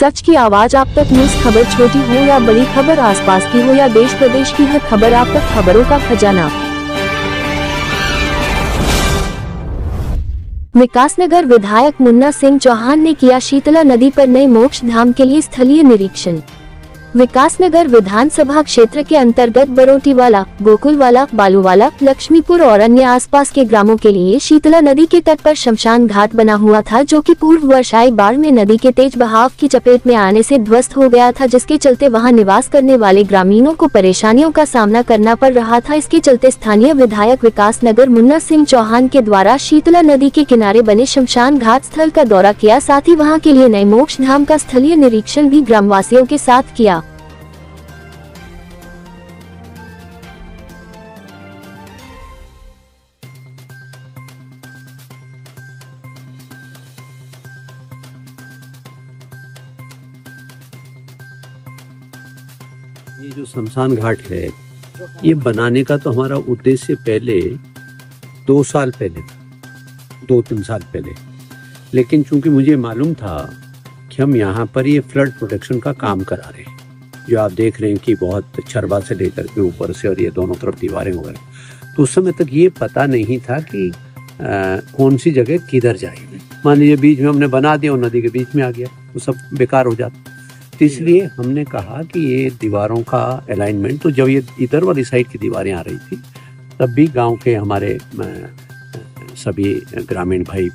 सच की आवाज आप तक। न्यूज खबर छोटी हो या बड़ी खबर, आसपास की हो या देश प्रदेश की, हर खबर आप तक। खबरों का खजाना। विकासनगर विधायक मुन्ना सिंह चौहान ने किया शीतला नदी पर नए मोक्ष धाम के लिए स्थलीय निरीक्षण। विकासनगर विधानसभा क्षेत्र के अंतर्गत बरोटीवाला, गोकुलवाला, बालूवाला, लक्ष्मीपुर और अन्य आसपास के ग्रामों के लिए शीतला नदी के तट पर शमशान घाट बना हुआ था, जो कि पूर्व वर्ष आई बाढ़ में नदी के तेज बहाव की चपेट में आने से ध्वस्त हो गया था, जिसके चलते वहां निवास करने वाले ग्रामीणों को परेशानियों का सामना करना पड़ रहा था। इसके चलते स्थानीय विधायक विकासनगर मुन्ना सिंह चौहान के द्वारा शीतला नदी के किनारे बने शमशान घाट स्थल का दौरा किया, साथ ही वहाँ के लिए नए मोक्ष धाम का स्थलीय निरीक्षण भी ग्रामवासियों के साथ किया। ये जो शमशान घाट है, ये बनाने का तो हमारा उद्देश्य पहले 2 साल पहले, 2-3 साल पहले, लेकिन चूंकि मुझे मालूम था कि हम यहाँ पर ये फ्लड प्रोटेक्शन का काम करा रहे हैं, जो आप देख रहे हैं कि बहुत छरबा से लेकर के ऊपर से और ये दोनों तरफ दीवारें हो गई, तो उस समय तक ये पता नहीं था कि कौन सी जगह किधर जाएगी। मान लीजिए बीच में हमने बना दिया और नदी के बीच में आ गया तो सब बेकार हो जाता। तो इसलिए हमने कहा कि ये दीवारों का अलाइनमेंट, तो जब ये इधर वाली साइड की दीवारें आ रही थी तब भी गांव के हमारे सभी ग्रामीण भाई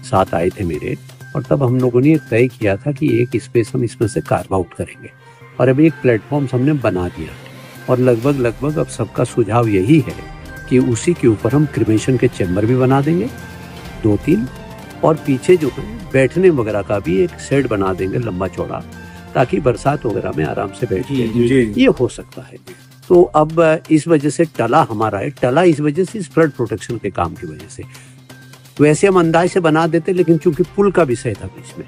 साथ आए थे मेरे, और तब हम लोगों ने तय किया था कि एक स्पेस हम इसमें से कार्व आउट करेंगे, और अभी एक प्लेटफॉर्म हमने बना दिया और लगभग अब सबका सुझाव यही है कि उसी के ऊपर हम क्रिमेशन के चैम्बर भी बना देंगे 2-3, और पीछे जो है बैठने वगैरह का भी एक शेड बना देंगे लंबा चौड़ा, ताकि बरसात वगैरह में आराम से बैठ जाए। ये हो सकता है। तो अब इस वजह से टला हमारा है, टला इस वजह से इस फ्लड प्रोटेक्शन के काम की वजह से। वैसे हम अंदाज से बना देते, लेकिन चूंकि पुल का विषय था बीच में,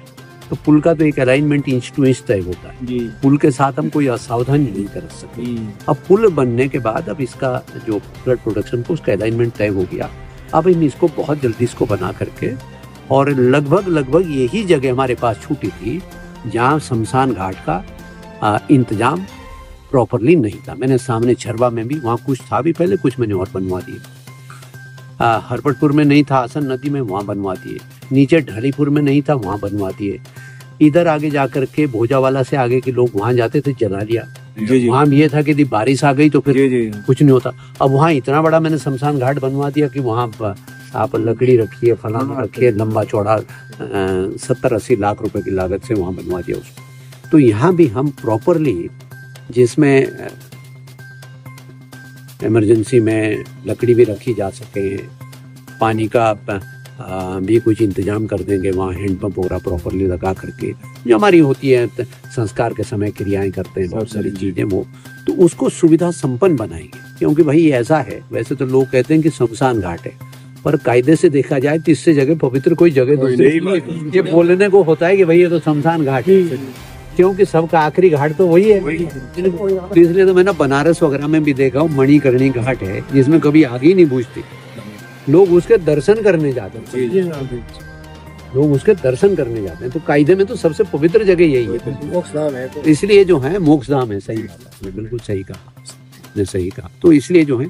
तो पुल का तो एक अलाइनमेंट इंच टू इंच तय होता है, पुल के साथ हम कोई असावधानी नहीं कर सकते। अब पुल बनने के बाद अब इसका जो फ्लड प्रोटेक्शन को उसका अलाइनमेंट तय हो गया। अब हम इसको बहुत जल्दी इसको बना करके, और लगभग यही जगह हमारे पास छूटी थी जहाँ शमशान घाट का इंतजाम प्रॉपरली नहीं था। मैंने सामने छरबा में भी वहाँ कुछ था भी पहले, कुछ मैंने और बनवा दिए। हरपटपुर में नहीं था, आसन नदी में, वहाँ बनवा दिए। नीचे ढालीपुर में नहीं था, वहाँ बनवा दिए। इधर आगे जाकर के भोजावाला से आगे के लोग वहाँ जाते थे, जला लिया। वहाँ ये था कि बारिश आ गई तो फिर कुछ नहीं होता। अब वहाँ इतना बड़ा मैंने शमशान घाट बनवा दिया कि वहाँ आप लकड़ी रखिए, फलाना रखिए, लंबा चौड़ा 70-80 लाख रुपए की लागत से वहाँ बनवा दिया उसको। तो यहाँ भी हम प्रॉपरली, जिसमें इमरजेंसी में लकड़ी भी रखी जा सके, पानी का भी कुछ इंतजाम कर देंगे वहाँ, हैंडपंप वगैरह प्रॉपरली लगा करके, जो हमारी होती है संस्कार के समय क्रियाएं करते हैं, बहुत सारी चीजें वो, तो उसको सुविधा संपन्न बनाएंगे। क्योंकि भाई ऐसा है, वैसे तो लोग कहते हैं कि शमशान घाट है, पर कायदे से देखा जाए तो इससे जगह पवित्र कोई जगह दूसरी, ये बोलने को होता है कि भाई ये तो शमशान घाट है, क्योंकि सबका आखिरी घाट तो वही है। तो इसलिए तो मैंने बनारस वगैरह में भी देखा हूँ, मणिकर्णी घाट है जिसमें कभी आग ही नहीं बुझती, लोग उसके दर्शन करने जाते हैं, लोग उसके दर्शन करने जाते हैं। तो कायदे में तो सबसे पवित्र जगह यही है, इसलिए जो है मोक्ष धाम है। सही बात है, बिल्कुल सही कहा। तो इसलिए जो है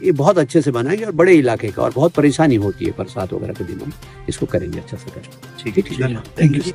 ये बहुत अच्छे से बनाएंगे, और बड़े इलाके का, और बहुत परेशानी होती है बरसात वगैरह के दिनों में, इसको करेंगे अच्छा से करेंगे। ठीक है, थैंक यू।